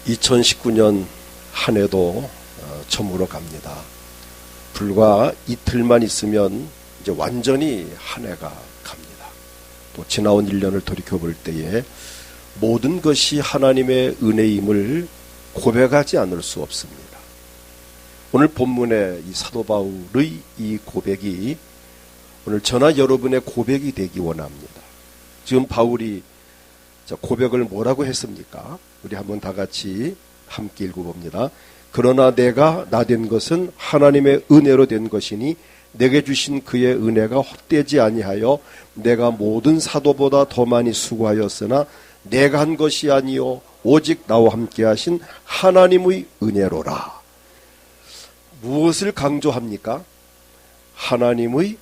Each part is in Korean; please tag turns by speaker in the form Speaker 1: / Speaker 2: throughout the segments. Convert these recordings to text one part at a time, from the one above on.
Speaker 1: 2019년 한 해도 저물어 갑니다. 불과 이틀만 있으면 이제 완전히 한 해가 갑니다. 또 지나온 1년을 돌이켜볼 때에 모든 것이 하나님의 은혜임을 고백하지 않을 수 없습니다. 오늘 본문의 이 사도 바울의 이 고백이 오늘 저나 여러분의 고백이 되기 원합니다. 지금 바울이 고백을 뭐라고 했습니까? 우리 한번 다 같이 함께 읽어봅니다. 그러나 내가 나된 것은 하나님의 은혜로 된 것이니 내게 주신 그의 은혜가 헛되지 아니하여 내가 모든 사도보다 더 많이 수고하였으나 내가 한 것이 아니요 오직 나와 함께 하신 하나님의 은혜로라. 무엇을 강조합니까? 하나님의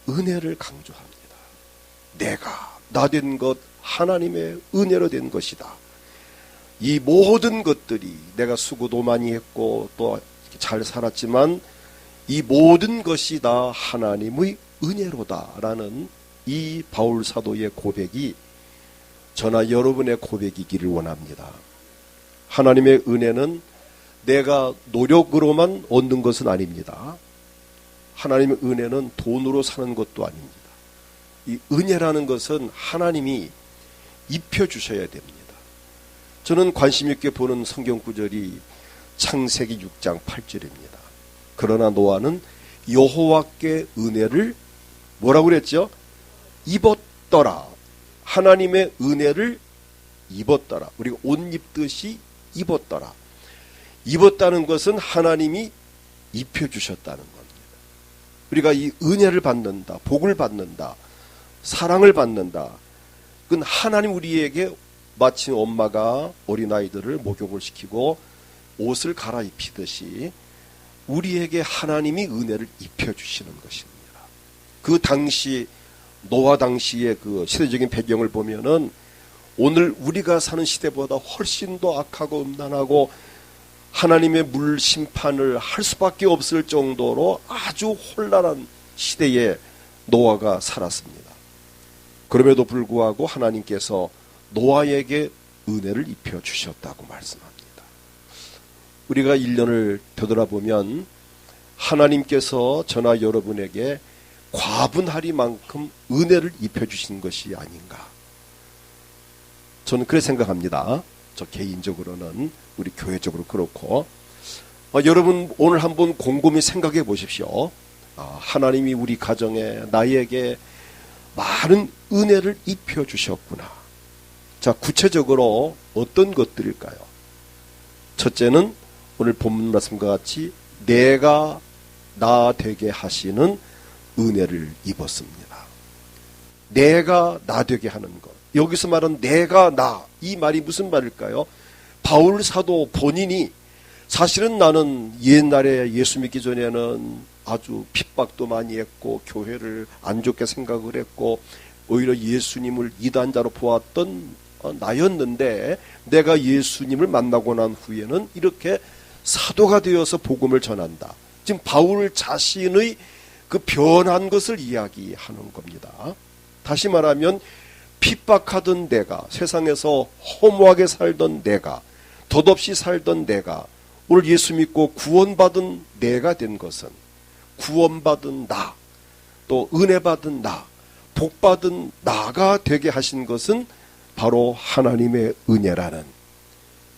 Speaker 1: 은혜를 강조합니다. 내가 나된 것 하나님의 은혜로 된 것이다. 이 모든 것들이 내가 수고도 많이 했고 또 잘 살았지만 이 모든 것이 다 하나님의 은혜로다라는 이 바울 사도의 고백이 저나 여러분의 고백이기를 원합니다. 하나님의 은혜는 내가 노력으로만 얻는 것은 아닙니다. 하나님의 은혜는 돈으로 사는 것도 아닙니다. 이 은혜라는 것은 하나님이 입혀주셔야 됩니다. 저는 관심 있게 보는 성경 구절이 창세기 6장 8절입니다. 그러나 노아는 여호와께 은혜를 뭐라고 그랬죠? 입었더라. 하나님의 은혜를 입었더라. 우리가 옷 입듯이 입었더라. 입었다는 것은 하나님이 입혀주셨다는 겁니다. 우리가 이 은혜를 받는다, 복을 받는다, 사랑을 받는다. 그건 하나님 우리에게 마치 엄마가 어린아이들을 목욕을 시키고 옷을 갈아입히듯이 우리에게 하나님이 은혜를 입혀주시는 것입니다. 그 당시 노아 당시의 그 시대적인 배경을 보면은 오늘 우리가 사는 시대보다 훨씬 더 악하고 음란하고 하나님의 물 심판을 할 수밖에 없을 정도로 아주 혼란한 시대에 노아가 살았습니다. 그럼에도 불구하고 하나님께서 노아에게 은혜를 입혀주셨다고 말씀합니다. 우리가 1년을 되돌아보면 하나님께서 저나 여러분에게 과분하리만큼 은혜를 입혀주신 것이 아닌가. 저는 그렇게 생각합니다. 저 개인적으로는 우리 교회적으로 그렇고 여러분 오늘 한번 곰곰이 생각해 보십시오. 하나님이 우리 가정에 나에게 많은 은혜를 입혀주셨구나. 자, 구체적으로 어떤 것들일까요? 첫째는 오늘 본문 말씀과 같이 내가 나 되게 하시는 은혜를 입었습니다. 내가 나 되게 하는 것. 여기서 말한 내가 나, 이 말이 무슨 말일까요? 바울 사도 본인이 사실은 나는 옛날에 예수 믿기 전에는 아주 핍박도 많이 했고 교회를 안 좋게 생각을 했고 오히려 예수님을 이단자로 보았던 나였는데 내가 예수님을 만나고 난 후에는 이렇게 사도가 되어서 복음을 전한다. 지금 바울 자신의 그 변한 것을 이야기하는 겁니다. 다시 말하면 핍박하던 내가, 세상에서 허무하게 살던 내가, 덧없이 살던 내가 오늘 예수 믿고 구원받은 내가 된 것은 구원받은 나, 또 은혜받은 나, 복받은 나가 되게 하신 것은 바로 하나님의 은혜라는,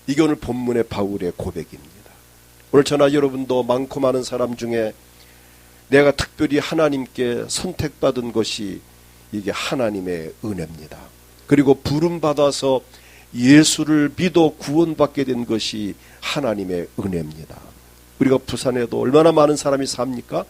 Speaker 1: 이게 오늘 본문의 바울의 고백입니다. 오늘 저나 여러분도 많고 많은 사람 중에 내가 특별히 하나님께 선택받은 것이 이게 하나님의 은혜입니다. 그리고 부름받아서 예수를 믿어 구원받게 된 것이 하나님의 은혜입니다. 우리가 부산에도 얼마나 많은 사람이 삽니까?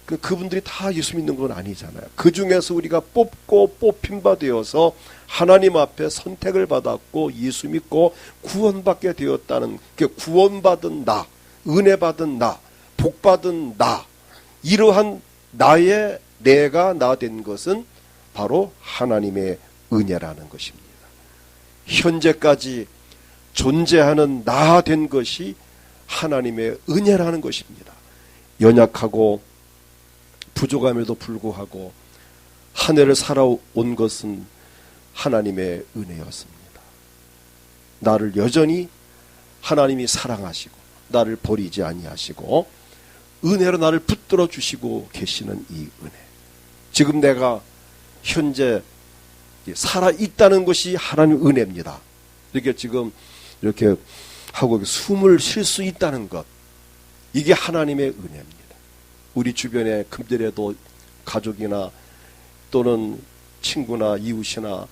Speaker 1: 그분들이 다 예수 믿는 건 아니잖아요. 그 중에서 우리가 뽑고 뽑힌 바 되어서 하나님 앞에 선택을 받았고 예수 믿고 구원받게 되었다는 그 구원받은 나, 은혜받은 나, 복받은 나, 이러한 나의 내가 나 된 것은 바로 하나님의 은혜라는 것입니다. 현재까지 존재하는 나 된 것이 하나님의 은혜라는 것입니다. 연약하고 부족함에도 불구하고 한 해를 살아온 것은 하나님의 은혜였습니다. 나를 여전히 하나님이 사랑하시고 나를 버리지 아니하시고 은혜로 나를 붙들어 주시고 계시는 이 은혜. 지금 내가 현재 살아있다는 것이 하나님의 은혜입니다. 이렇게 지금 이렇게 하고 숨을 쉴 수 있다는 것, 이게 하나님의 은혜입니다. 우리 주변에 금절에도 가족이나 또는 친구나 이웃이나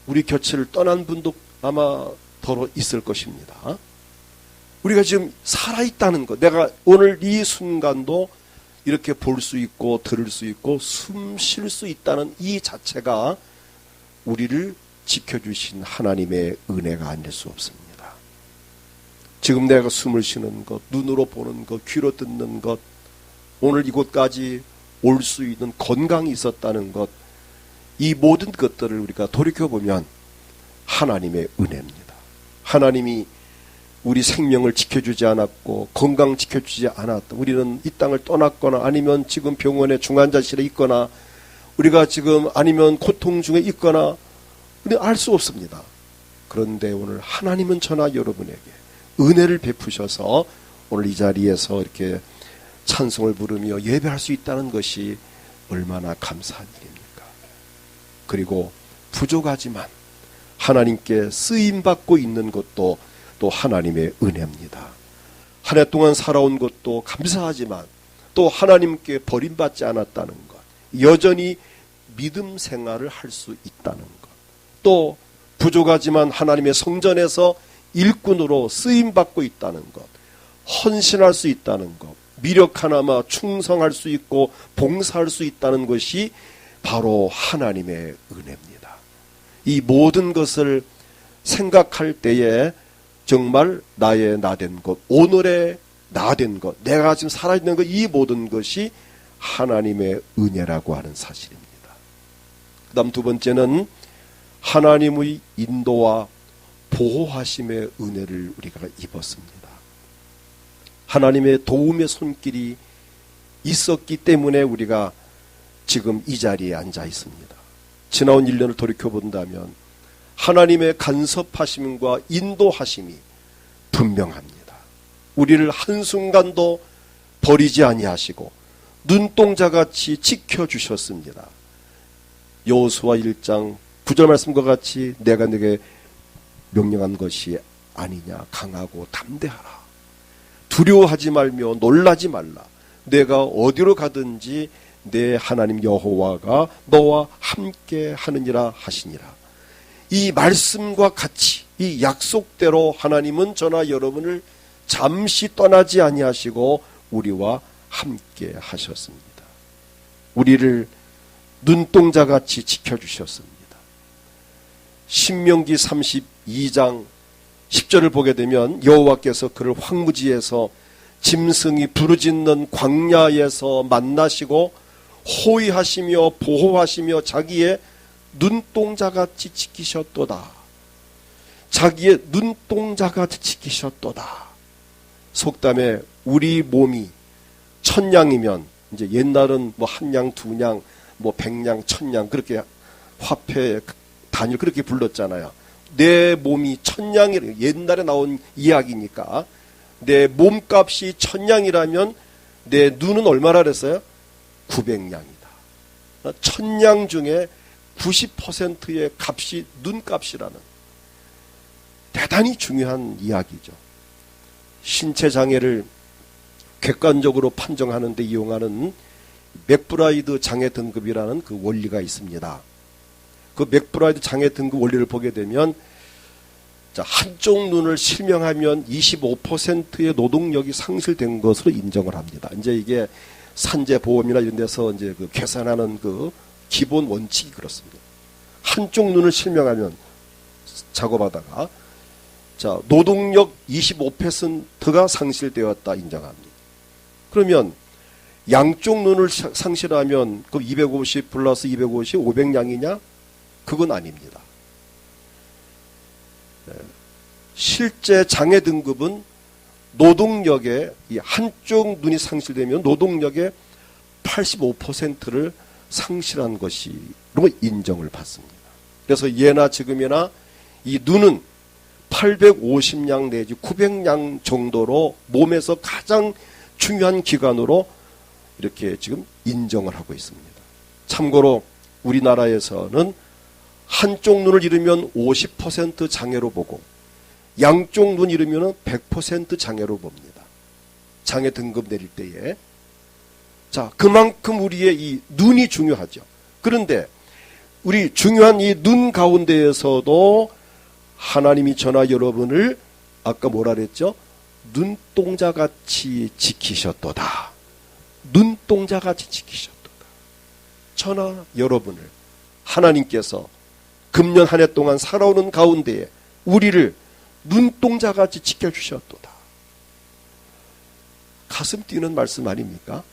Speaker 1: 우리 곁을 떠난 분도 아마 더러 있을 것입니다. 우리가 지금 살아있다는 것, 내가 오늘 이 순간도 이렇게 볼 수 있고 들을 수 있고 숨 쉴 수 있다는 이 자체가 우리를 지켜주신 하나님의 은혜가 아닐 수 없습니다. 지금 내가 숨을 쉬는 것, 눈으로 보는 것, 귀로 듣는 것, 오늘 이곳까지 올 수 있는 건강이 있었다는 것, 이 모든 것들을 우리가 돌이켜보면 하나님의 은혜입니다. 하나님이 우리 생명을 지켜주지 않았고 건강 지켜주지 않았다. 우리는 이 땅을 떠났거나 아니면 지금 병원의 중환자실에 있거나 우리가 지금 아니면 고통 중에 있거나 우리는 알 수 없습니다. 그런데 오늘 하나님은 저나 여러분에게 은혜를 베푸셔서 오늘 이 자리에서 이렇게 찬송을 부르며 예배할 수 있다는 것이 얼마나 감사한 일입니까? 그리고 부족하지만 하나님께 쓰임받고 있는 것도 또 하나님의 은혜입니다. 한 해 동안 살아온 것도 감사하지만 또 하나님께 버림받지 않았다는 것, 여전히 믿음 생활을 할 수 있다는 것, 또 부족하지만 하나님의 성전에서 일꾼으로 쓰임받고 있다는 것, 헌신할 수 있다는 것, 미력 하나마 충성할 수 있고 봉사할 수 있다는 것이 바로 하나님의 은혜입니다. 이 모든 것을 생각할 때에 정말 나의 나된 것, 오늘의 나된 것, 내가 지금 살아있는 것, 이 모든 것이 하나님의 은혜라고 하는 사실입니다. 그 다음 두 번째는 하나님의 인도와 보호하심의 은혜를 우리가 입었습니다. 하나님의 도움의 손길이 있었기 때문에 우리가 지금 이 자리에 앉아 있습니다. 지나온 1년을 돌이켜본다면 하나님의 간섭하심과 인도하심이 분명합니다. 우리를 한순간도 버리지 아니하시고 눈동자같이 지켜주셨습니다. 여호수아 1장 9절 말씀과 같이 내가 네게 명령한 것이 아니냐, 강하고 담대하라. 두려워하지 말며 놀라지 말라. 내가 어디로 가든지 내 하나님 여호와가 너와 함께 하느니라 하시니라. 이 말씀과 같이 이 약속대로 하나님은 저나 여러분을 잠시 떠나지 아니하시고 우리와 함께 하셨습니다. 우리를 눈동자같이 지켜주셨습니다. 신명기 32장 10절을 보게 되면 여호와께서 그를 황무지에서 짐승이 부르짖는 광야에서 만나시고 호위하시며 보호하시며 자기의 눈동자같이 지키셨도다. 자기의 눈동자같이 지키셨도다. 속담에 우리 몸이 1000냥이면 이제 옛날은 뭐 1냥, 2냥, 뭐 100냥, 1000냥 그렇게 화폐 단위를 그렇게 불렀잖아요. 내 몸이 1000냥이라 옛날에 나온 이야기니까 내 몸값이 1000냥이라면 내 눈은 얼마나 그랬어요? 900냥이다. 1000냥 중에 90%의 값이 눈값이라는 대단히 중요한 이야기죠. 신체 장애를 객관적으로 판정하는 데 이용하는 맥브라이드 장애 등급이라는 그 원리가 있습니다. 그 맥브라이드 장애 등급 원리를 보게 되면 한쪽 눈을 실명하면 25%의 노동력이 상실된 것으로 인정을 합니다. 이제 이게 산재보험이나 이런 데서 이제 그 계산하는 그 기본 원칙이 그렇습니다. 한쪽 눈을 실명하면 작업하다가 노동력 25%가 상실되었다 인정합니다. 그러면 양쪽 눈을 상실하면 그 250 플러스 250, 500냥이냐? 그건 아닙니다. 실제 장애 등급은 노동력의 이 한쪽 눈이 상실되면 노동력의 85%를 상실한 것으로 인정을 받습니다. 그래서 예나 지금이나 이 눈은 850량 내지 900량 정도로 몸에서 가장 중요한 기관으로 이렇게 지금 인정을 하고 있습니다. 참고로 우리나라에서는 한쪽 눈을 잃으면 50% 장애로 보고 양쪽 눈 잃으면 100% 장애로 봅니다. 장애 등급 내릴 때에. 자, 그만큼 우리의 이 눈이 중요하죠. 그런데 우리 중요한 이 눈 가운데에서도 하나님이 저나 여러분을 아까 뭐라 그랬죠? 눈동자같이 지키셨도다. 눈동자같이 지키셨도다. 저나 여러분을 하나님께서 금년 한 해 동안 살아오는 가운데에 우리를 눈동자같이 지켜주셨도다. 가슴 뛰는 말씀 아닙니까?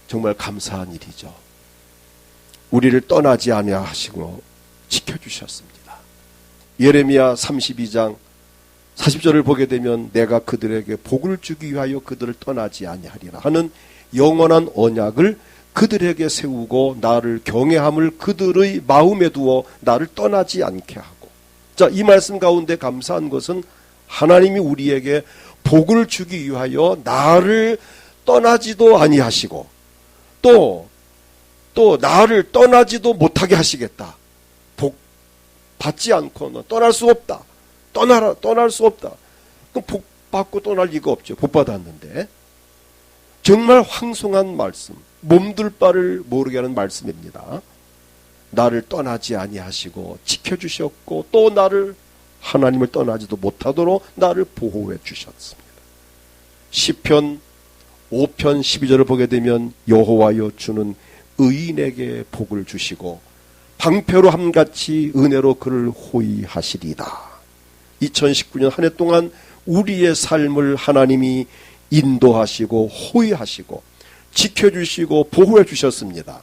Speaker 1: 정말 감사한 일이죠. 우리를 떠나지 아니하시고 지켜주셨습니다. 예레미야 32장 40절을 보게 되면 내가 그들에게 복을 주기 위하여 그들을 떠나지 아니하리라 하는 영원한 언약을 그들에게 세우고 나를 경외함을 그들의 마음에 두어 나를 떠나지 않게 하고. 자, 이 말씀 가운데 감사한 것은 하나님이 우리에게 복을 주기 위하여 나를 떠나지도 아니하시고 또 나를 떠나지도 못하게 하시겠다. 복 받지 않고는 떠날 수 없다. 떠날 수 없다. 그럼 복 받고 떠날 리가 없죠. 복 받았는데. 정말 황송한 말씀, 몸둘 바를 모르게 하는 말씀입니다. 나를 떠나지 아니하시고 지켜주셨고 또 나를 하나님을 떠나지도 못하도록 나를 보호해 주셨습니다. 시편 5편 12절을 보게 되면 여호와여 주는 의인에게 복을 주시고 방패로 함같이 은혜로 그를 호위하시리다. 2019년 한 해 동안 우리의 삶을 하나님이 인도하시고 호위하시고 지켜주시고 보호해 주셨습니다.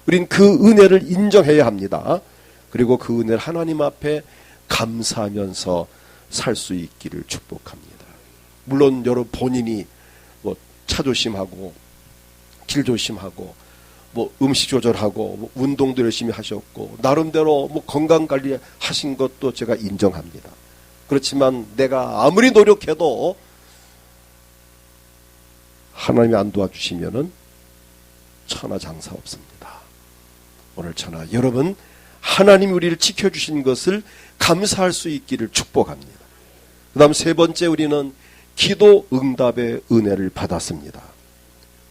Speaker 1: 우린 그 은혜를 인정해야 합니다. 그리고 그 은혜를 하나님 앞에 감사하면서 살 수 있기를 축복합니다. 물론 여러분 본인이 뭐 차 조심하고 길 조심하고 뭐 음식 조절하고 뭐 운동도 열심히 하셨고 나름대로 뭐 건강관리 하신 것도 제가 인정합니다. 그렇지만 내가 아무리 노력해도 하나님이 안 도와주시면은 천하장사 없습니다. 오늘 천하 여러분 하나님이 우리를 지켜주신 것을 감사할 수 있기를 축복합니다. 그 다음 세 번째 우리는 기도 응답의 은혜를 받았습니다.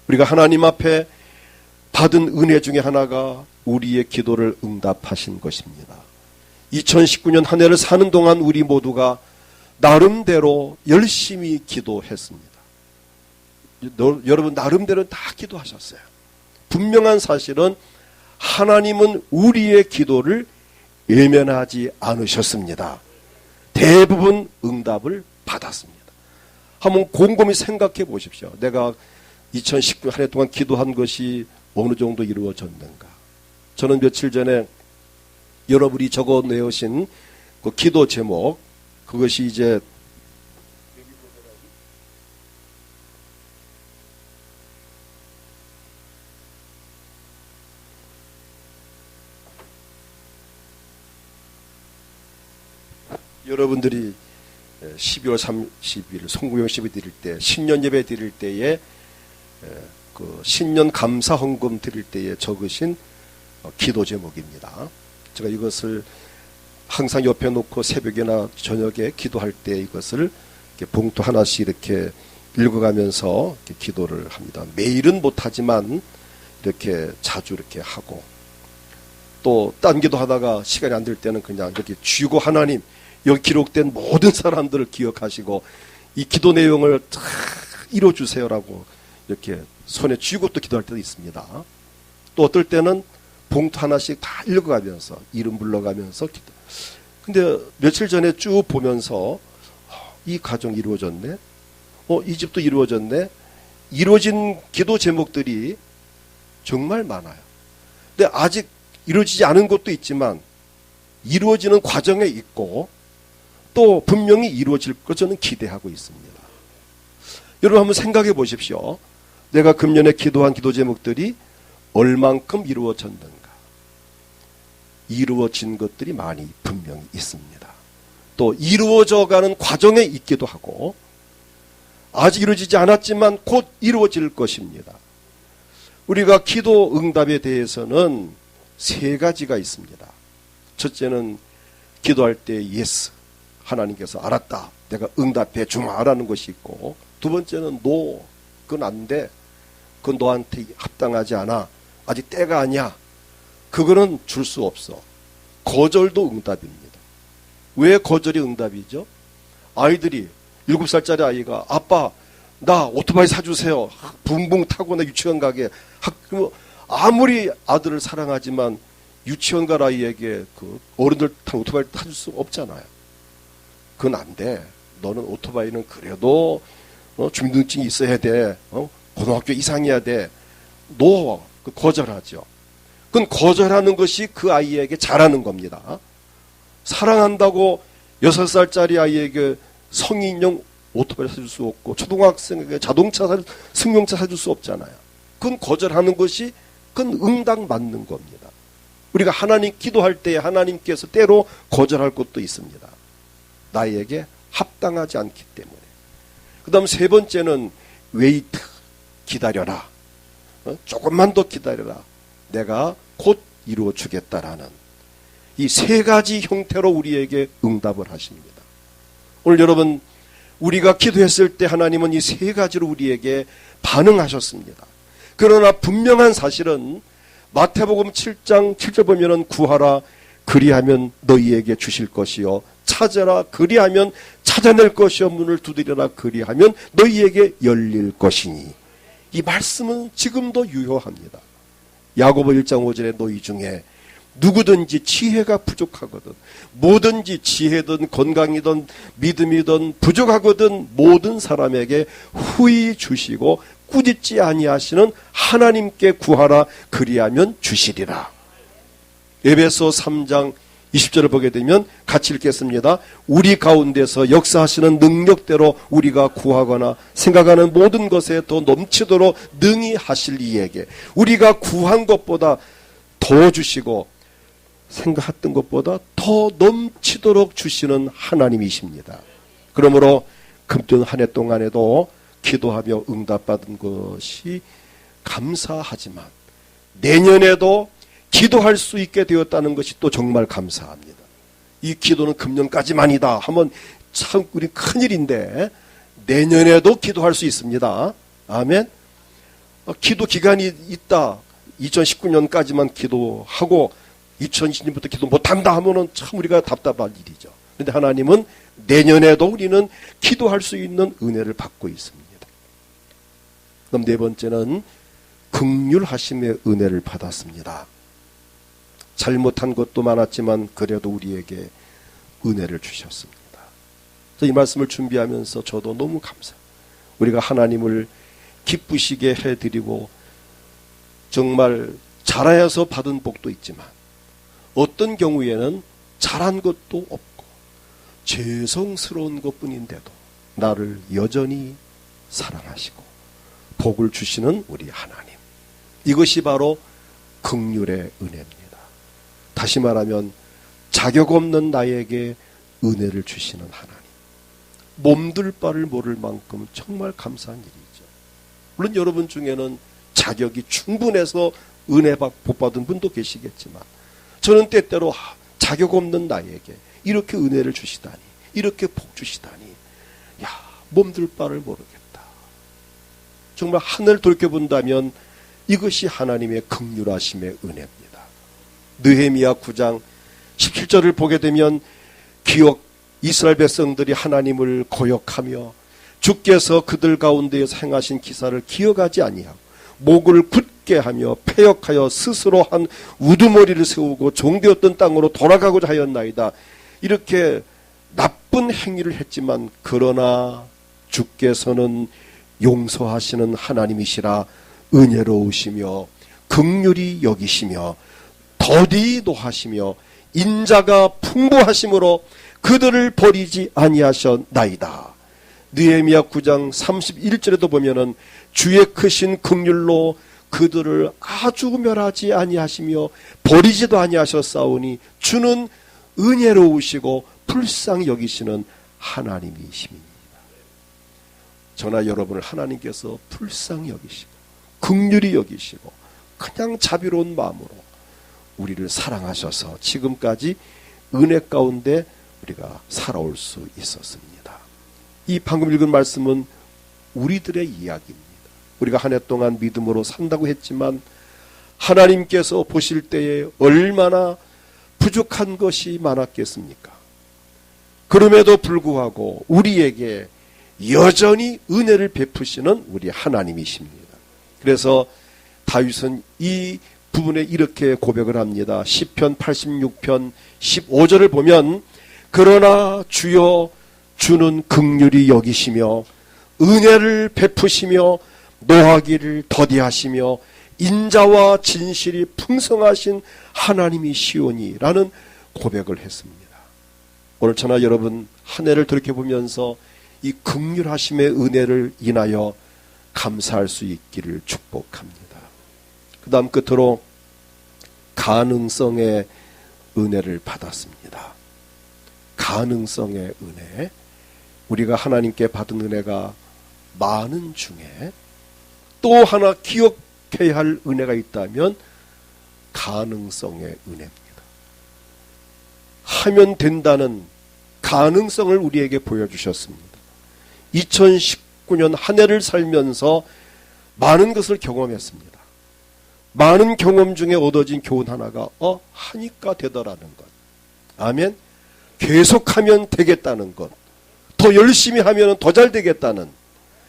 Speaker 1: 우리가 하나님 앞에 받은 은혜 중에 하나가 우리의 기도를 응답하신 것입니다. 2019년 한 해를 사는 동안 우리 모두가 나름대로 열심히 기도했습니다. 여러분 나름대로 다 기도하셨어요. 분명한 사실은 하나님은 우리의 기도를 외면하지 않으셨습니다. 대부분 응답을 받았습니다. 한번 곰곰이 생각해 보십시오. 내가 2019년 한 해 동안 기도한 것이 어느 정도 이루어졌는가. 저는 며칠 전에 여러분이 적어내오신 그 기도 제목, 그것이 이제 여러분들이 12월 30일 송구영 예배 드릴 때, 신년 예배 드릴 때에 그 신년 감사 헌금 드릴 때에 적으신 기도 제목입니다. 제가 이것을 항상 옆에 놓고 새벽이나 저녁에 기도할 때 이것을 이렇게 봉투 하나씩 이렇게 읽어가면서 이렇게 기도를 합니다. 매일은 못하지만 이렇게 자주 이렇게 하고 또 딴 기도하다가 시간이 안 될 때는 그냥 이렇게 쥐고 하나님 여기 기록된 모든 사람들을 기억하시고 이 기도 내용을 다 이뤄주세요라고 이렇게 손에 쥐고 또 기도할 때도 있습니다. 또 어떨 때는 봉투 하나씩 다 읽어가면서 이름 불러가면서 기도. 근데 며칠 전에 쭉 보면서 이 가정 이루어졌네. 이 집도 이루어졌네. 이루어진 기도 제목들이 정말 많아요. 근데 아직 이루어지지 않은 것도 있지만 이루어지는 과정에 있고 또 분명히 이루어질 것 저는 기대하고 있습니다. 여러분 한번 생각해 보십시오. 내가 금년에 기도한 기도 제목들이 얼만큼 이루어졌는가. 이루어진 것들이 많이 분명히 있습니다. 또 이루어져가는 과정에 있기도 하고 아직 이루어지지 않았지만 곧 이루어질 것입니다. 우리가 기도 응답에 대해서는 세 가지가 있습니다. 첫째는 기도할 때 예스, 하나님께서 알았다, 내가 응답해 주마라는 것이 있고, 두 번째는 노, 그건 안 돼, 그건 너한테 합당하지 않아, 아직 때가 아니야, 그거는 줄 수 없어. 거절도 응답입니다. 왜 거절이 응답이죠? 아이들이 7살짜리 아이가 아빠 나 오토바이 사주세요, 붕붕 타고 나 유치원 가게. 아무리 아들을 사랑하지만 유치원 갈 아이에게 그 어른들 탄 오토바이 타줄 수 없잖아요. 그건 안 돼. 너는 오토바이는 그래도 주민등록증이 있어야 돼. 고등학교 이상이어야 돼. 너 거절하죠. 그건 거절하는 것이 그 아이에게 잘하는 겁니다. 사랑한다고 6살짜리 아이에게 성인용 오토바이 사줄 수 없고 초등학생에게 승용차 사줄 수 없잖아요. 그건 거절하는 것이 그건 응답 맞는 겁니다. 우리가 하나님 기도할 때 하나님께서 때로 거절할 것도 있습니다. 나에게 합당하지 않기 때문에. 그 다음 세 번째는 웨이트, 기다려라. 조금만 더 기다려라. 내가 곧 이루어 주겠다라는 이 세 가지 형태로 우리에게 응답을 하십니다. 오늘 여러분, 우리가 기도했을 때 하나님은 이 세 가지로 우리에게 반응하셨습니다. 그러나 분명한 사실은 마태복음 7장 7절 보면은 구하라 그리하면 너희에게 주실 것이요 찾아라 그리하면 찾아낼 것이요 문을 두드려라 그리하면 너희에게 열릴 것이니. 이 말씀은 지금도 유효합니다. 야고보 1장 5절에 너희 중에 누구든지 지혜가 부족하거든 뭐든지 지혜든 건강이든 믿음이든 부족하거든 모든 사람에게 후히 주시고 꾸짖지 아니하시는 하나님께 구하라 그리하면 주시리라. 에베소 3장 20절을 보게 되면 같이 읽겠습니다. 우리 가운데서 역사하시는 능력대로 우리가 구하거나 생각하는 모든 것에 더 넘치도록 능히 하실 이에게 우리가 구한 것보다 더 주시고 생각했던 것보다 더 넘치도록 주시는 하나님이십니다. 그러므로 금년 한 해 동안에도 기도하며 응답받은 것이 감사하지만 내년에도 기도할 수 있게 되었다는 것이 또 정말 감사합니다. 이 기도는 금년까지만이다 하면 참 우리 큰일인데 내년에도 기도할 수 있습니다. 아멘. 기도 기간이 있다. 2019년까지만 기도하고 2020년부터 기도 못한다 하면은 참 우리가 답답한 일이죠. 그런데 하나님은 내년에도 우리는 기도할 수 있는 은혜를 받고 있습니다. 그럼 네 번째는 긍휼하심의 은혜를 받았습니다. 잘못한 것도 많았지만 그래도 우리에게 은혜를 주셨습니다. 이 말씀을 준비하면서 저도 너무 감사해요. 우리가 하나님을 기쁘시게 해드리고 정말 잘하여서 받은 복도 있지만 어떤 경우에는 잘한 것도 없고 죄성스러운 것뿐인데도 나를 여전히 사랑하시고 복을 주시는 우리 하나님. 이것이 바로 긍휼의 은혜입니다. 다시 말하면 자격 없는 나에게 은혜를 주시는 하나님. 몸둘 바를 모를 만큼 정말 감사한 일이죠. 물론 여러분 중에는 자격이 충분해서 은혜 복 받은 분도 계시겠지만 저는 때때로 자격 없는 나에게 이렇게 은혜를 주시다니, 이렇게 복 주시다니, 야, 몸둘 바를 모르겠다. 정말 하늘 돌이켜본다면 이것이 하나님의 긍휼하심의 은혜입니다. 느헤미야 9장 17절을 보게 되면 이스라엘 백성들이 하나님을 거역하며 주께서 그들 가운데에서 행하신 기사를 기억하지 아니하고 목을 굳게 하며 패역하여 스스로 한 우두머리를 세우고 종되었던 땅으로 돌아가고자 하였나이다. 이렇게 나쁜 행위를 했지만 그러나 주께서는 용서하시는 하나님이시라 은혜로우시며 긍휼히 여기시며 더디 노하시며 인자가 풍부하심으로 그들을 버리지 아니하셨나이다. 느헤미야 9장 31절에도 보면은 주의 크신 긍휼로 그들을 아주 멸하지 아니하시며 버리지도 아니하셨사오니 주는 은혜로우시고 불쌍히 여기시는 하나님이십니다. 저나 여러분을 하나님께서 불쌍히 여기시고 긍휼히 여기시고 그냥 자비로운 마음으로 우리를 사랑하셔서 지금까지 은혜 가운데 우리가 살아올 수 있었습니다. 이 방금 읽은 말씀은 우리들의 이야기입니다. 우리가 한 해 동안 믿음으로 산다고 했지만 하나님께서 보실 때에 얼마나 부족한 것이 많았겠습니까? 그럼에도 불구하고 우리에게 여전히 은혜를 베푸시는 우리 하나님이십니다. 그래서 다윗은 이 부분에 이렇게 고백을 합니다. 시편 86편 15절을 보면 그러나 주여 주는 긍휼히 여기시며 은혜를 베푸시며 노하기를 더디하시며 인자와 진실이 풍성하신 하나님이시오니 라는 고백을 했습니다. 오늘 저나 여러분 한 해를 돌이켜보면서 이 긍휼하심의 은혜를 인하여 감사할 수 있기를 축복합니다. 그 다음 끝으로 가능성의 은혜를 받았습니다. 가능성의 은혜. 우리가 하나님께 받은 은혜가 많은 중에 또 하나 기억해야 할 은혜가 있다면 가능성의 은혜입니다. 하면 된다는 가능성을 우리에게 보여주셨습니다. 2019년 한 해를 살면서 많은 것을 경험했습니다. 많은 경험 중에 얻어진 교훈 하나가 하니까 되더라는 것. 아멘. 계속하면 되겠다는 것. 더 열심히 하면 더 잘 되겠다는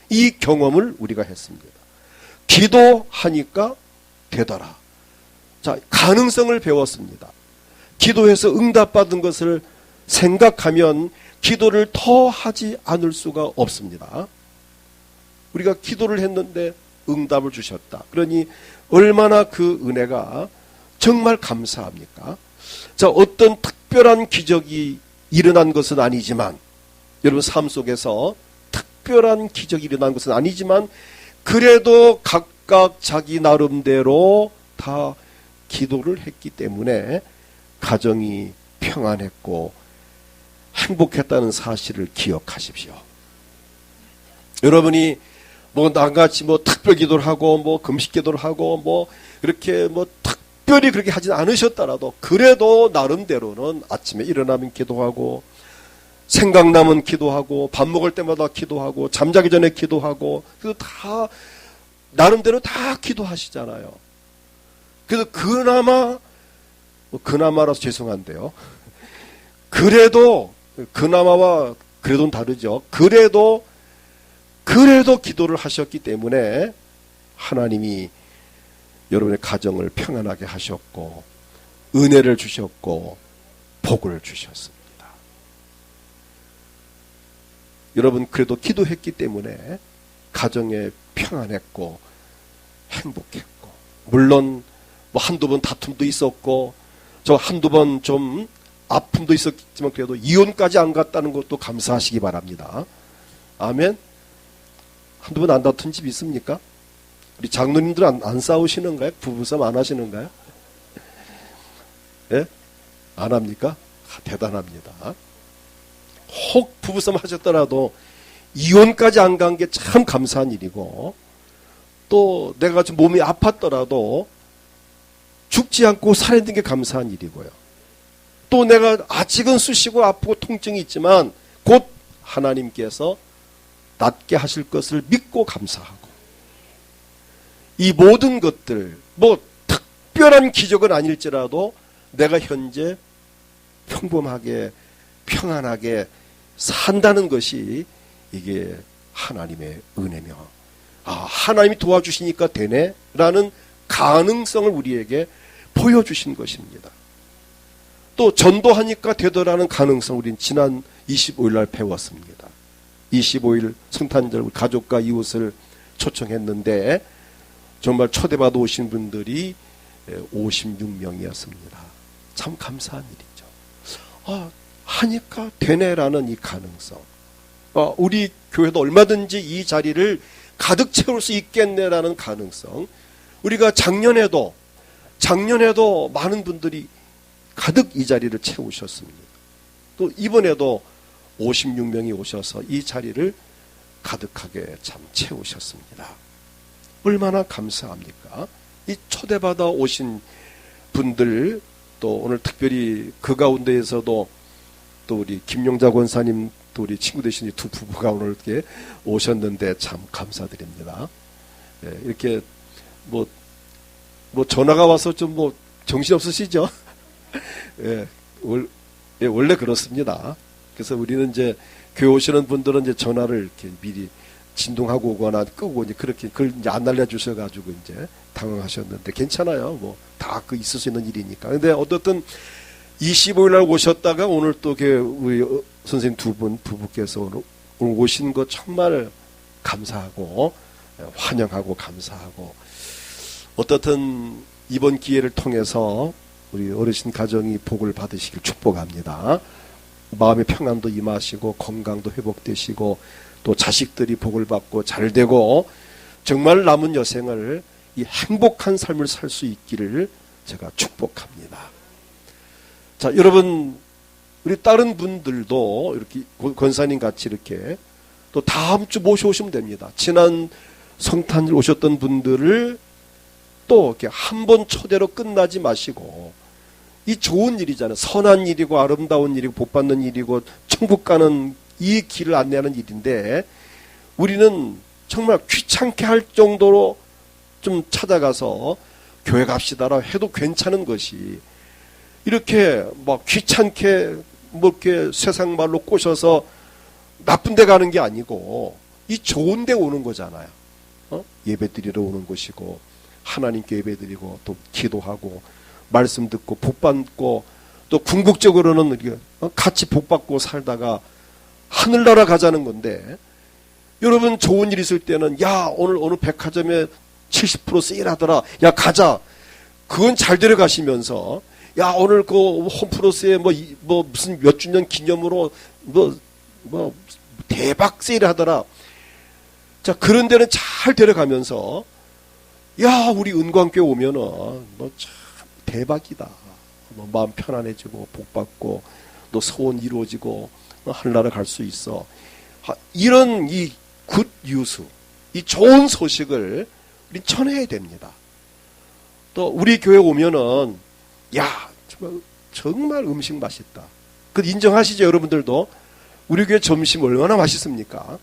Speaker 1: 이 경험을 우리가 했습니다. 기도하니까 되더라. 자, 가능성을 배웠습니다. 기도해서 응답받은 것을 생각하면 기도를 더 하지 않을 수가 없습니다. 우리가 기도를 했는데 응답을 주셨다. 그러니 얼마나 그 은혜가 정말 감사합니까? 자, 어떤 특별한 기적이 일어난 것은 아니지만, 여러분 삶 속에서 특별한 기적이 일어난 것은 아니지만 그래도 각각 자기 나름대로 다 기도를 했기 때문에 가정이 평안했고 행복했다는 사실을 기억하십시오. 여러분이 나같이 특별 기도를 하고 금식 기도를 하고 이렇게 특별히 그렇게 하진 않으셨더라도 그래도 나름대로는 아침에 일어나면 기도하고 생각나면 기도하고 밥 먹을 때마다 기도하고 잠자기 전에 기도하고 그래서 다 나름대로 다 기도하시잖아요. 그래서 그나마라서 죄송한데요. 그래도 그나마와 그래도는 다르죠. 그래도 기도를 하셨기 때문에 하나님이 여러분의 가정을 평안하게 하셨고 은혜를 주셨고 복을 주셨습니다. 여러분 그래도 기도했기 때문에 가정에 평안했고 행복했고 물론 한두 번 다툼도 있었고 한두 번 좀 아픔도 있었지만 그래도 이혼까지 안 갔다는 것도 감사하시기 바랍니다. 아멘. 한두 번 안 다툰 집 있습니까? 우리 장로님들 안 싸우시는가요? 부부싸움 안 하시는가요? 예? 안 합니까? 대단합니다. 혹 부부싸움 하셨더라도 이혼까지 안 간 게 참 감사한 일이고 또 내가 좀 몸이 아팠더라도 죽지 않고 살아있는 게 감사한 일이고요. 또 내가 아직은 쑤시고 아프고 통증이 있지만 곧 하나님께서 낫게 하실 것을 믿고 감사하고 이 모든 것들 특별한 기적은 아닐지라도 내가 현재 평범하게 평안하게 산다는 것이 이게 하나님의 은혜며 하나님이 도와주시니까 되네 라는 가능성을 우리에게 보여주신 것입니다. 또 전도하니까 되더라는 가능성 우리는 지난 25일 날 배웠습니다. 25일 성탄절 가족과 이웃을 초청했는데 정말 초대받아 오신 분들이 56명이었습니다. 참 감사한 일이죠. 하니까 되네라는 이 가능성. 우리 교회도 얼마든지 이 자리를 가득 채울 수 있겠네라는 가능성. 우리가 작년에도 많은 분들이 가득 이 자리를 채우셨습니다. 또 이번에도 56명이 오셔서 이 자리를 가득하게 참 채우셨습니다. 얼마나 감사합니까? 이 초대받아 오신 분들, 또 오늘 특별히 그 가운데에서도 또 우리 김용자 권사님, 또 우리 친구 되신 두 부부가 오늘 이렇게 오셨는데 참 감사드립니다. 예, 이렇게 뭐 전화가 와서 좀 정신없으시죠? 예, 원래 그렇습니다. 그래서 우리는 이제 교회 오시는 분들은 이제 전화를 이렇게 미리 진동하고 오거나 끄고 이제 그렇게 그걸 이제 안 알려주셔가지고 이제 당황하셨는데 괜찮아요. 다 있을 수 있는 일이니까. 근데 어떻든 25일 날 오셨다가 오늘 또 우리 선생님 두 분 부부께서 오늘 오신 거 정말 감사하고 환영하고 감사하고, 어떻든 이번 기회를 통해서 우리 어르신 가정이 복을 받으시길 축복합니다. 마음의 평안도 임하시고 건강도 회복되시고 또 자식들이 복을 받고 잘되고 정말 남은 여생을 이 행복한 삶을 살 수 있기를 제가 축복합니다. 자, 여러분, 우리 다른 분들도 이렇게 권사님 같이 이렇게 또 다음 주 모셔오시면 됩니다. 지난 성탄절 오셨던 분들을 또 이렇게 한 번 초대로 끝나지 마시고, 이 좋은 일이잖아요. 선한 일이고 아름다운 일이고 복받는 일이고 천국 가는 이 길을 안내하는 일인데, 우리는 정말 귀찮게 할 정도로 좀 찾아가서 교회 갑시다라 해도 괜찮은 것이, 이렇게 귀찮게 이렇게 세상 말로 꼬셔서 나쁜 데 가는 게 아니고 이 좋은 데 오는 거잖아요. 예배 드리러 오는 것이고, 하나님께 예배 드리고 또 기도하고 말씀 듣고 복 받고, 또 궁극적으로는 이렇게 같이 복 받고 살다가 하늘나라 가자는 건데, 여러분 좋은 일 있을 때는 야 오늘 어느 백화점에 70% 세일하더라, 야 가자, 그건 잘 데려가시면서 야 오늘 그 홈플러스에 무슨 몇 주년 기념으로 대박 세일하더라, 자 그런 데는 잘 데려가면서 야 우리 은광교회 오면은 참 대박이다, 마음 편안해지고 복 받고 또 소원 이루어지고 하늘나라 갈 수 있어, 이런 이 굿 뉴스, 이 좋은 소식을 우리 전해야 됩니다. 또 우리 교회 오면은 야 정말 음식 맛있다, 그 인정하시죠? 여러분들도 우리 교회 점심 얼마나 맛있습니까?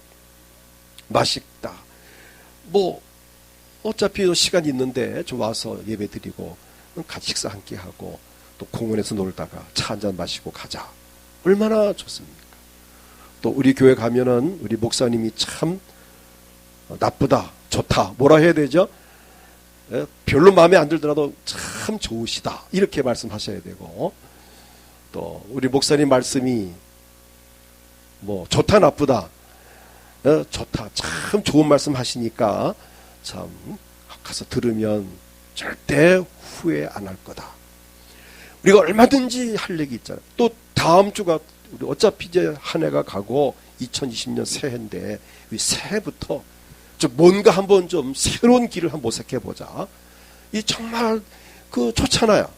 Speaker 1: 맛있다. 어차피 시간 있는데 좀 와서 예배 드리고 같이 식사 함께 하고 또 공원에서 놀다가 차 한잔 마시고 가자, 얼마나 좋습니까? 또 우리 교회 가면은 우리 목사님이 참 나쁘다, 좋다, 뭐라 해야 되죠? 별로 마음에 안 들더라도 참 좋으시다, 이렇게 말씀하셔야 되고, 또 우리 목사님 말씀이 좋다 나쁘다, 좋다, 참 좋은 말씀 하시니까 참 가서 들으면 절대 후회 안 할 거다. 우리가 얼마든지 할 얘기 있잖아요. 또 다음 주가 우리 어차피 이제 한 해가 가고 2020년 새해인데, 이 새해부터 좀 뭔가 한번 좀 새로운 길을 한번 모색해 보자. 이 정말 좋잖아요.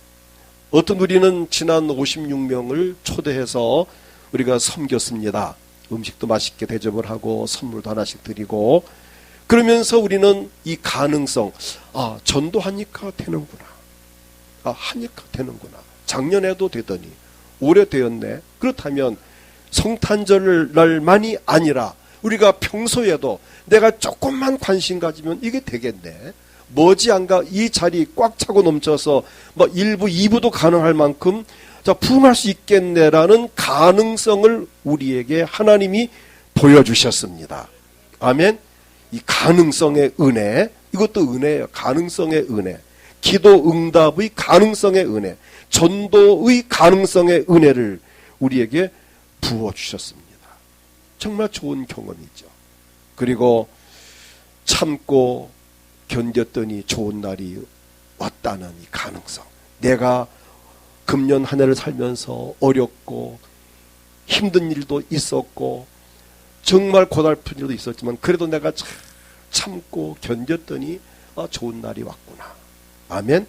Speaker 1: 어떤 우리는 지난 56명을 초대해서 우리가 섬겼습니다. 음식도 맛있게 대접을 하고 선물도 하나씩 드리고, 그러면서 우리는 이 가능성, 전도하니까 되는구나, 하니까 되는구나, 작년에도 되더니 올해 되었네, 그렇다면 성탄절 날만이 아니라 우리가 평소에도 내가 조금만 관심 가지면 이게 되겠네, 머지않아 이 자리 꽉 차고 넘쳐서 1부 2부도 가능할 만큼 부흥할 수 있겠네라는 가능성을 우리에게 하나님이 보여주셨습니다. 아멘. 이 가능성의 은혜, 이것도 은혜예요. 가능성의 은혜, 기도 응답의 가능성의 은혜, 전도의 가능성의 은혜를 우리에게 부어주셨습니다. 정말 좋은 경험이죠. 그리고 참고 견뎠더니 좋은 날이 왔다는 이 가능성, 내가 금년 한 해를 살면서 어렵고 힘든 일도 있었고 정말 고달픈 일도 있었지만 그래도 내가 참고 견뎠더니 좋은 날이 왔구나. 아멘.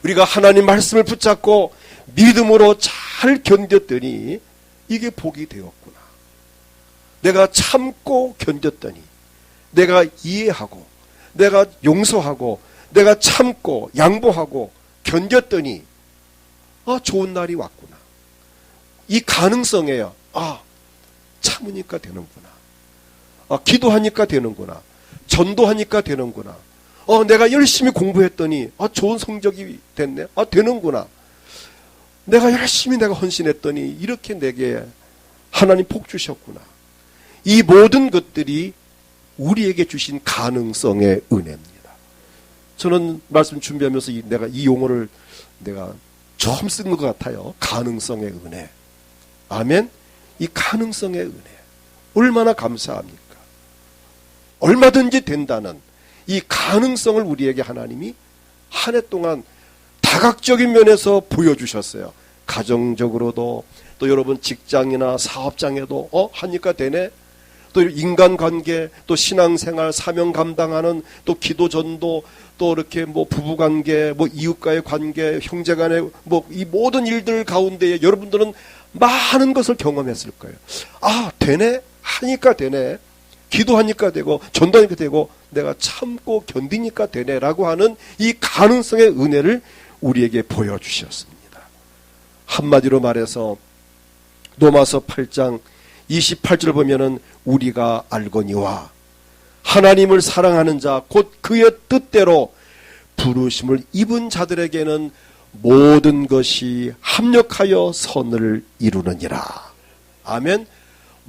Speaker 1: 우리가 하나님 말씀을 붙잡고 믿음으로 잘 견뎠더니 이게 복이 되었구나. 내가 참고 견뎠더니, 내가 이해하고, 내가 용서하고, 내가 참고 양보하고 견뎠더니 좋은 날이 왔구나. 이 가능성에요. 참으니까 되는구나. 기도하니까 되는구나. 전도하니까 되는구나. 내가 열심히 공부했더니 좋은 성적이 됐네. 되는구나. 내가 열심히 헌신했더니 이렇게 내게 하나님 복 주셨구나. 이 모든 것들이 우리에게 주신 가능성의 은혜입니다. 저는 말씀 준비하면서 내가 이 용어를 내가 처음 쓴 것 같아요. 가능성의 은혜. 아멘. 이 가능성의 은혜. 얼마나 감사합니까? 얼마든지 된다는 이 가능성을 우리에게 하나님이 한 해 동안 다각적인 면에서 보여주셨어요. 가정적으로도, 또 여러분 직장이나 사업장에도 하니까 되네. 또 인간관계, 또 신앙생활, 사명 감당하는, 또 기도 전도, 또 이렇게 부부관계, 이웃과의 관계, 형제간의 이 모든 일들 가운데에 여러분들은 많은 것을 경험했을 거예요. 되네? 하니까 되네. 기도하니까 되고, 전도하니까 되고, 내가 참고 견디니까 되네라고 하는 이 가능성의 은혜를 우리에게 보여주셨습니다. 한마디로 말해서 로마서 8장 28절 보면은 우리가 알거니와 하나님을 사랑하는 자 곧 그의 뜻대로 부르심을 입은 자들에게는 모든 것이 합력하여 선을 이루느니라. 아멘.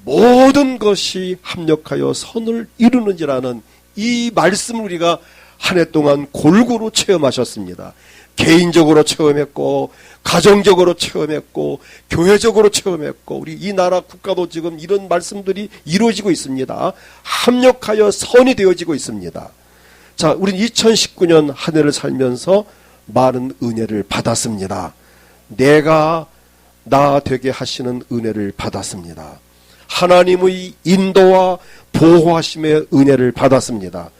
Speaker 1: 모든 것이 합력하여 선을 이루느니라는 이 말씀을 우리가 한 해 동안 골고루 체험하셨습니다. 개인적으로 체험했고, 가정적으로 체험했고, 교회적으로 체험했고, 우리 이 나라 국가도 지금 이런 말씀들이 이루어지고 있습니다. 합력하여 선이 되어지고 있습니다. 자, 우린 2019년 한 해를 살면서 많은 은혜를 받았습니다. 내가 나 되게 하시는 은혜를 받았습니다. 하나님의 인도와 보호하심의 은혜를 받았습니다.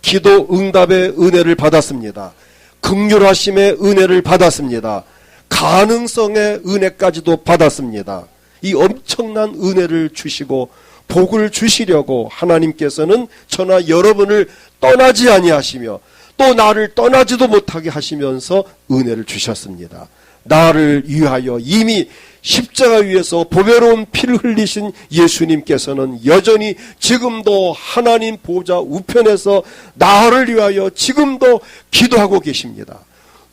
Speaker 1: 기도 응답의 은혜를 받았습니다. 긍휼하심의 은혜를 받았습니다. 가능성의 은혜까지도 받았습니다. 이 엄청난 은혜를 주시고 복을 주시려고 하나님께서는 저나 여러분을 떠나지 아니하시며 또 나를 떠나지도 못하게 하시면서 은혜를 주셨습니다. 나를 위하여 이미 십자가 위에서 보배로운 피를 흘리신 예수님께서는 여전히 지금도 하나님 보좌 우편에서 나를 위하여 지금도 기도하고 계십니다.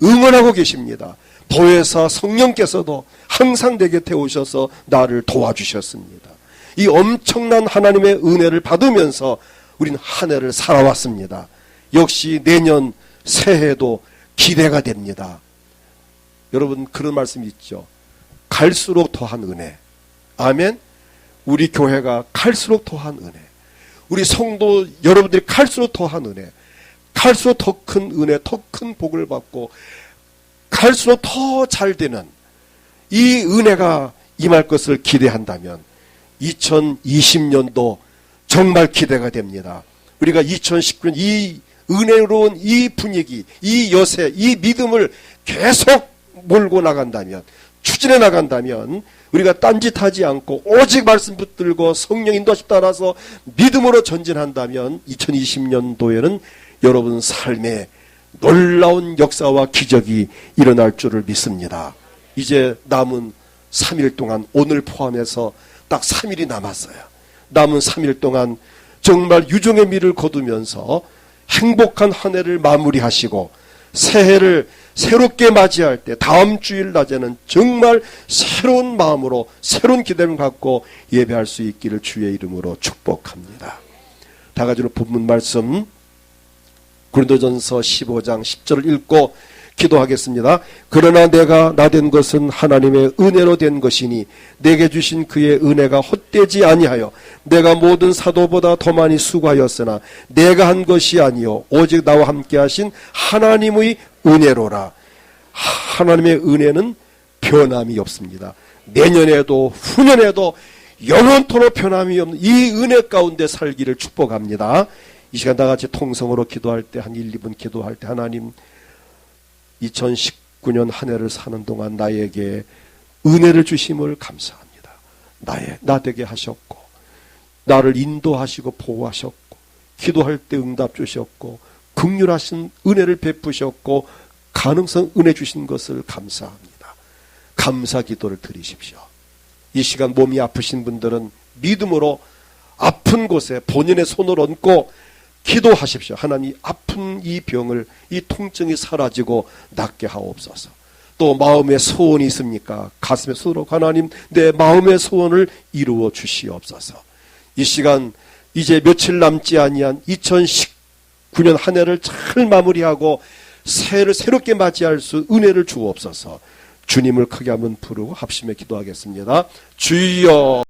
Speaker 1: 응원하고 계십니다. 보혜사 성령께서도 항상 내 곁에 오셔서 나를 도와주셨습니다. 이 엄청난 하나님의 은혜를 받으면서 우린 한 해를 살아왔습니다. 역시 내년 새해도 기대가 됩니다. 여러분 그런 말씀이 있죠. 갈수록 더한 은혜. 아멘. 우리 교회가 갈수록 더한 은혜. 우리 성도 여러분들이 갈수록 더한 은혜. 갈수록 더 큰 은혜, 더 큰 복을 받고 갈수록 더 잘 되는 이 은혜가 임할 것을 기대한다면 2020년도 정말 기대가 됩니다. 우리가 2019년 이 은혜로운 이 분위기, 이 여세, 이 믿음을 계속 몰고 나간다면, 추진해 나간다면 우리가 딴짓하지 않고 오직 말씀 붙들고 성령 인도하심 따라서 믿음으로 전진한다면 2020년도에는 여러분 삶에 놀라운 역사와 기적이 일어날 줄을 믿습니다. 이제 남은 3일 동안 오늘 포함해서 딱 3일이 남았어요. 남은 3일 동안 정말 유종의 미를 거두면서 행복한 한 해를 마무리하시고 새해를 새롭게 맞이할 때 다음 주일 낮에는 정말 새로운 마음으로 새로운 기대를 갖고 예배할 수 있기를 주의 이름으로 축복합니다. 다 같이로 본문 말씀 고린도전서 15장 10절을 읽고 기도하겠습니다. 그러나 내가 나된 것은 하나님의 은혜로 된 것이니 내게 주신 그의 은혜가 헛되지 아니하여 내가 모든 사도보다 더 많이 수고하였으나 내가 한 것이 아니요 오직 나와 함께 하신 하나님의 은혜로라. 하나님의 은혜는 변함이 없습니다. 내년에도 후년에도 영원토록 변함이 없는 이 은혜 가운데 살기를 축복합니다. 이 시간 다 같이 통성으로 기도할 때 한 1, 2분 기도할 때 하나님 2019년 한 해를 사는 동안 나에게 은혜를 주심을 감사합니다. 나 되게 하셨고, 나를 인도하시고 보호하셨고, 기도할 때 응답 주셨고, 긍휼하신 은혜를 베푸셨고, 가능성 은혜 주신 것을 감사합니다. 감사 기도를 드리십시오. 이 시간 몸이 아프신 분들은 믿음으로 아픈 곳에 본인의 손을 얹고 기도하십시오. 하나님, 아픈 이 병을, 이 통증이 사라지고 낫게 하옵소서. 또 마음에 소원이 있습니까? 가슴에 손으로 하나님, 내 마음의 소원을 이루어 주시옵소서. 이 시간 이제 며칠 남지 아니한 2019년 한 해를 잘 마무리하고 새해를 새롭게 맞이할 수 은혜를 주옵소서. 주님을 크게 한번 부르고 합심해 기도하겠습니다. 주여.